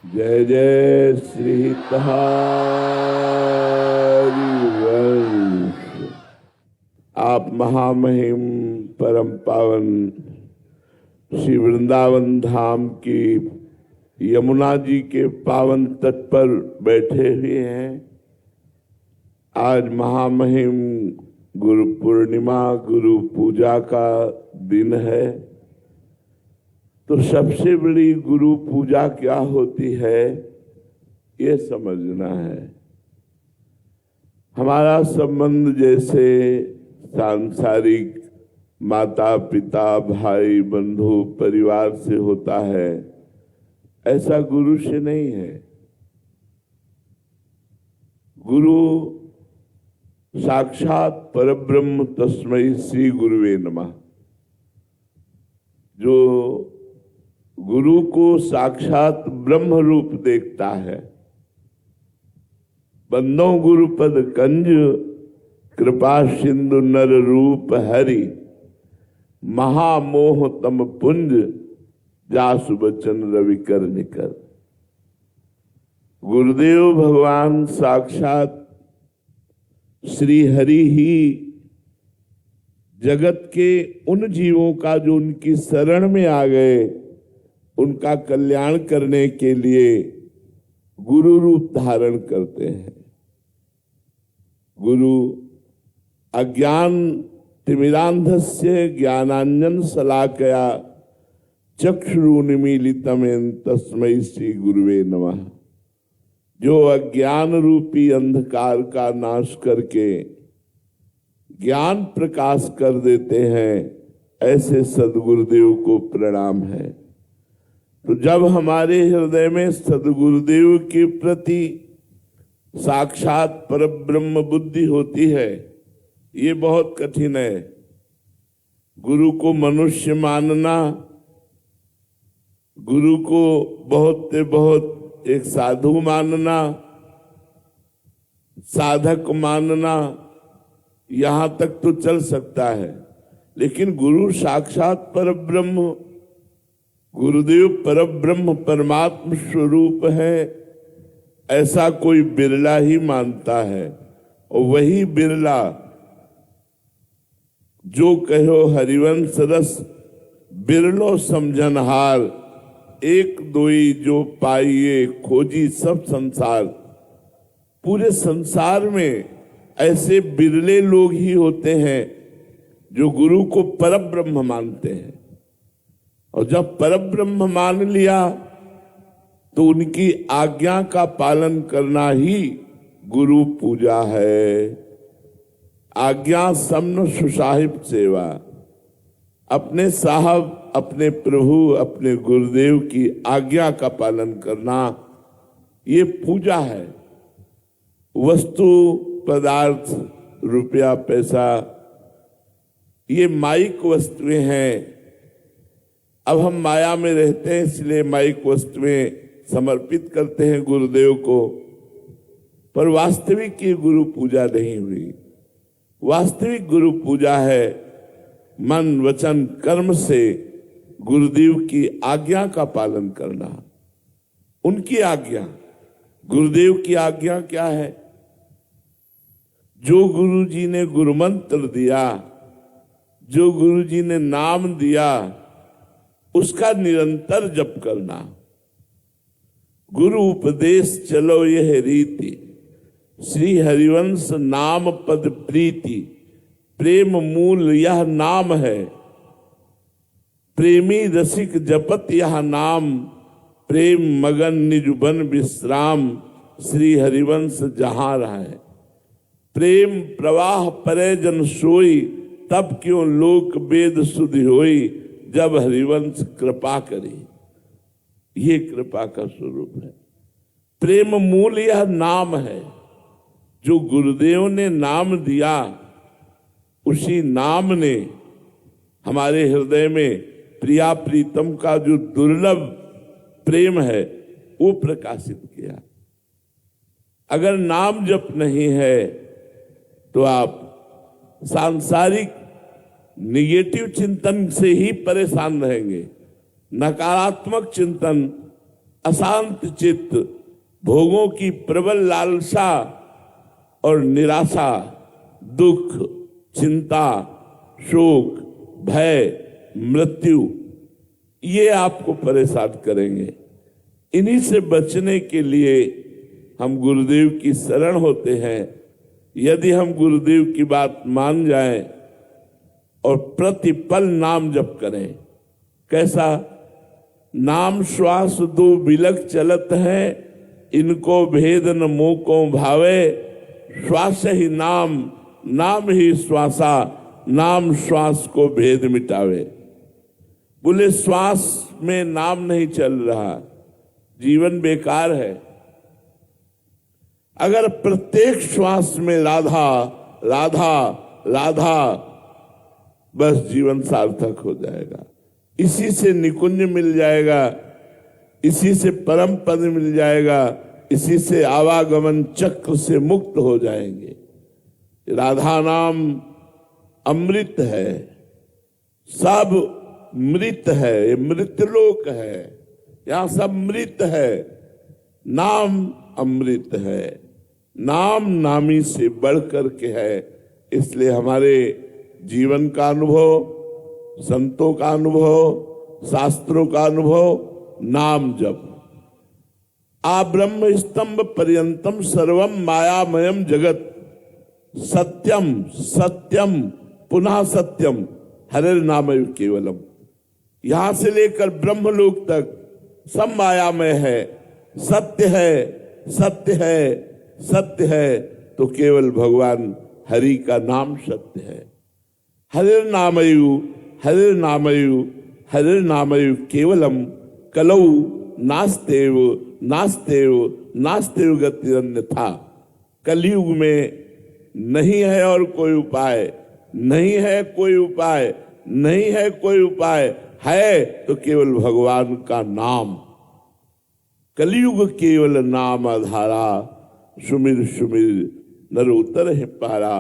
जय जय श्री हरिवंश। आप महामहिम परम पावन श्री वृंदावन धाम की यमुना जी के पावन तट पर बैठे हुए हैं। आज महामहिम गुरु पूर्णिमा, गुरु पूजा का दिन है। तो सबसे बड़ी गुरु पूजा क्या होती है, ये समझना है। हमारा संबंध जैसे सांसारिक माता पिता भाई बंधु परिवार से होता है, ऐसा गुरु से नहीं है। गुरु साक्षात परब्रह्म तस्मै श्री गुरुवे नमः। जो गुरु को साक्षात ब्रह्म रूप देखता है। बंदो गुरुपद कंज कृपा सिंधु नर रूप हरि, महामोह तम पुंज जासु बचन रवि कर निकर। गुरुदेव भगवान साक्षात श्री हरि ही जगत के उन जीवों का जो उनकी शरण में आ गए, उनका कल्याण करने के लिए गुरु रूप धारण करते हैं। गुरु अज्ञान तिमिरांधस्य ज्ञानांजन शलाकया चक्षुरुन्मीलितम् तस्मै श्री गुरुवे नमः। जो अज्ञान रूपी अंधकार का नाश करके ज्ञान प्रकाश कर देते हैं, ऐसे सद्गुरुदेव को प्रणाम है। तो जब हमारे हृदय में सद्गुरुदेव के प्रति साक्षात परब्रह्म बुद्धि होती है, ये बहुत कठिन है। गुरु को मनुष्य मानना, गुरु को बहुत से बहुत एक साधु मानना, साधक मानना, यहां तक तो चल सकता है। लेकिन गुरु साक्षात परब्रह्म, गुरुदेव परब्रह्म परमात्म स्वरूप है, ऐसा कोई बिरला ही मानता है। और वही बिरला जो कहो हरिवंश रस बिरलो समझनहार, एक दोई जो पाइए खोजी सब संसार। पूरे संसार में ऐसे बिरले लोग ही होते हैं जो गुरु को परब्रह्म मानते हैं। और जब परब्रह्म मान लिया तो उनकी आज्ञा का पालन करना ही गुरु पूजा है। आज्ञा समन सुसाहिब सेवा। अपने साहब, अपने प्रभु, अपने गुरुदेव की आज्ञा का पालन करना, ये पूजा है। वस्तु पदार्थ, रुपया पैसा, ये माइक वस्तुएं हैं। अब हम माया में रहते हैं, इसलिए माइक वस्तुएं समर्पित करते हैं गुरुदेव को। पर वास्तविक ये गुरु पूजा नहीं हुई। वास्तविक गुरु पूजा है मन वचन कर्म से गुरुदेव की आज्ञा का पालन करना। उनकी आज्ञा, गुरुदेव की आज्ञा क्या है? जो गुरु जी ने गुरु मंत्र दिया, जो गुरु जी ने नाम दिया, उसका निरंतर जप करना। गुरु उपदेश चलो यह रीति, श्री हरिवंश नाम पद प्रीति। प्रेम मूल यह नाम है, प्रेमी रसिक जपत यह नाम। प्रेम मगन निज बन विश्राम, श्री हरिवंश जहां रहे। प्रेम प्रवाह परे जन सोई, तब क्यों लोक वेद सुधि होई। जब हरिवंश कृपा करे, ये कृपा का स्वरूप है। प्रेम मूल यह नाम है। जो गुरुदेव ने नाम दिया, उसी नाम ने हमारे हृदय में प्रिया प्रीतम का जो दुर्लभ प्रेम है, वो प्रकाशित किया। अगर नाम जप नहीं है तो आप सांसारिक निगेटिव चिंतन से ही परेशान रहेंगे। नकारात्मक चिंतन अशांत चित्त, भोगों की प्रबल लालसा और निराशा, दुख, चिंता, शोक, भय, मृत्यु, ये आपको परेशान करेंगे। इन्हीं से बचने के लिए हम गुरुदेव की शरण होते हैं। यदि हम गुरुदेव की बात मान जाएं और प्रतिपल नाम जप करें, कैसा? नाम श्वास दो बिलक चलत है, इनको भेद न मोह को भावे, श्वास ही नाम, नाम ही श्वासा, नाम श्वास को भेद मिटावे। बोले श्वास में नाम नहीं चल रहा, जीवन बेकार है। अगर प्रत्येक श्वास में राधा राधा राधा, बस जीवन सार्थक हो जाएगा। इसी से निकुंज मिल जाएगा, इसी से परम पद मिल जाएगा, इसी से आवागमन चक्र से मुक्त हो जाएंगे। राधा नाम अमृत है, सब मृत है, ये मृतलोक है, यहां सब मृत है। नाम अमृत है, नाम नामी से बढ़कर के है। इसलिए हमारे जीवन का अनुभव, संतों का अनुभव, शास्त्रों का अनुभव, नाम जप। आ ब्रह्म स्तंभ पर्यंतम सर्वम मायामयम जगत, सत्यम सत्यम पुनः सत्यम, हरिर नाम केवलम। यहां से लेकर ब्रह्मलोक तक सब मायामय है, सत्य है, सत्य है, सत्य है, तो केवल भगवान हरि का नाम सत्य है। हरिर नामयु, हरिर नामयु, हरिर नामयु केवलम, कलौ नास्तेव नास्तेव नास्तेव गति अन्यथा। कलयुग में नहीं है और कोई उपाय, नहीं है कोई उपाय, नहीं है कोई उपाय, है तो केवल भगवान का नाम। कलयुग केवल नाम आधारा, सुमिर सुमिर नर उतर है पारा।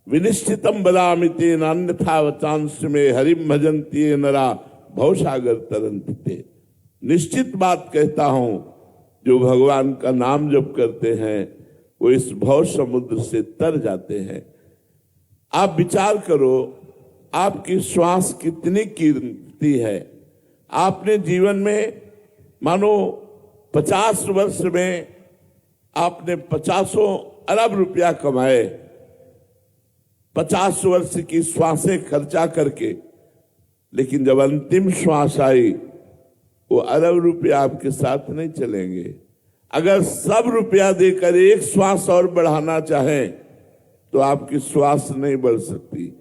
विनिश्चितम बदामि तेन अन्यथा वचांस में, हरिम भजन्ति नरा भवसागर तरन्ति। निश्चित बात कहता हूं, जो भगवान का नाम जप करते हैं वो इस भव समुद्र से तर जाते हैं। आप विचार करो, आपकी श्वास कितनी कीमती है। आपने जीवन में मानो 50 वर्ष में आपने 50 अरब रुपया कमाए, 50 वर्ष की श्वासें खर्चा करके, लेकिन जब अंतिम श्वास आई वो अरब रुपया आपके साथ नहीं चलेंगे। अगर सब रुपया देकर एक श्वास और बढ़ाना चाहें तो आपकी श्वास नहीं बढ़ सकती।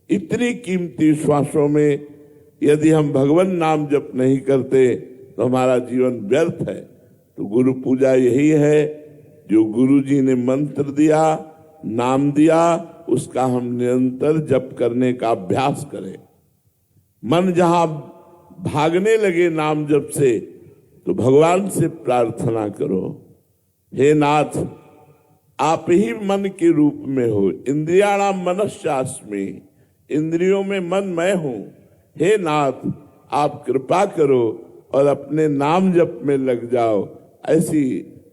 इतनी कीमती श्वासों में यदि हम भगवान नाम जप नहीं करते तो हमारा जीवन व्यर्थ है। तो गुरु पूजा यही है, जो गुरु जी ने मंत्र दिया, नाम दिया, उसका हम निरंतर जप करने का अभ्यास करें। मन जहां भागने लगे नाम जप से, तो भगवान से प्रार्थना करो, हे नाथ आप ही मन के रूप में हो। इंद्रियाणाम मनश्चास्मि, इंद्रियों में मन मैं हूं। हे नाथ आप कृपा करो और अपने नाम जप में लग जाओ। ऐसी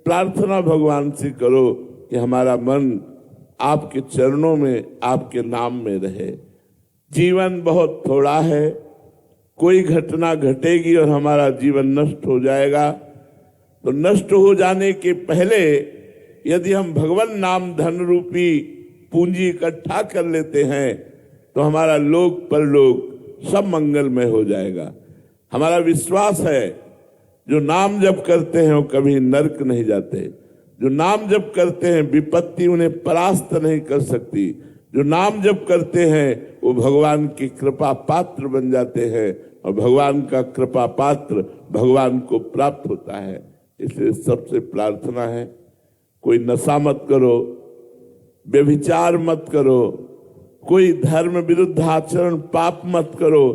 प्रार्थना भगवान से करो कि हमारा मन आपके चरणों में, आपके नाम में रहे। जीवन बहुत थोड़ा है, कोई घटना घटेगी और हमारा जीवन नष्ट हो जाएगा। तो नष्ट हो जाने के पहले यदि हम भगवान नाम धन रूपी पूंजी इकट्ठा कर लेते हैं तो हमारा लोक परलोक सब मंगलमय हो जाएगा। हमारा विश्वास है, जो नाम जप करते हैं वो कभी नरक नहीं जाते। जो नाम जप करते हैं विपत्ति उन्हें परास्त नहीं कर सकती। जो नाम जप करते हैं वो भगवान की कृपा पात्र बन जाते हैं और भगवान का कृपा पात्र भगवान को प्राप्त होता है। इसलिए सबसे प्रार्थना है, कोई नशा मत करो, व्यभिचार मत करो, कोई धर्म विरुद्ध आचरण पाप मत करो,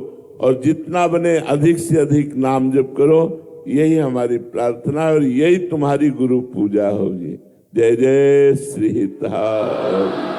और जितना बने अधिक से अधिक नाम जप करो। यही हमारी प्रार्थना है और यही तुम्हारी गुरु पूजा होगी। जय जय श्री हितहार।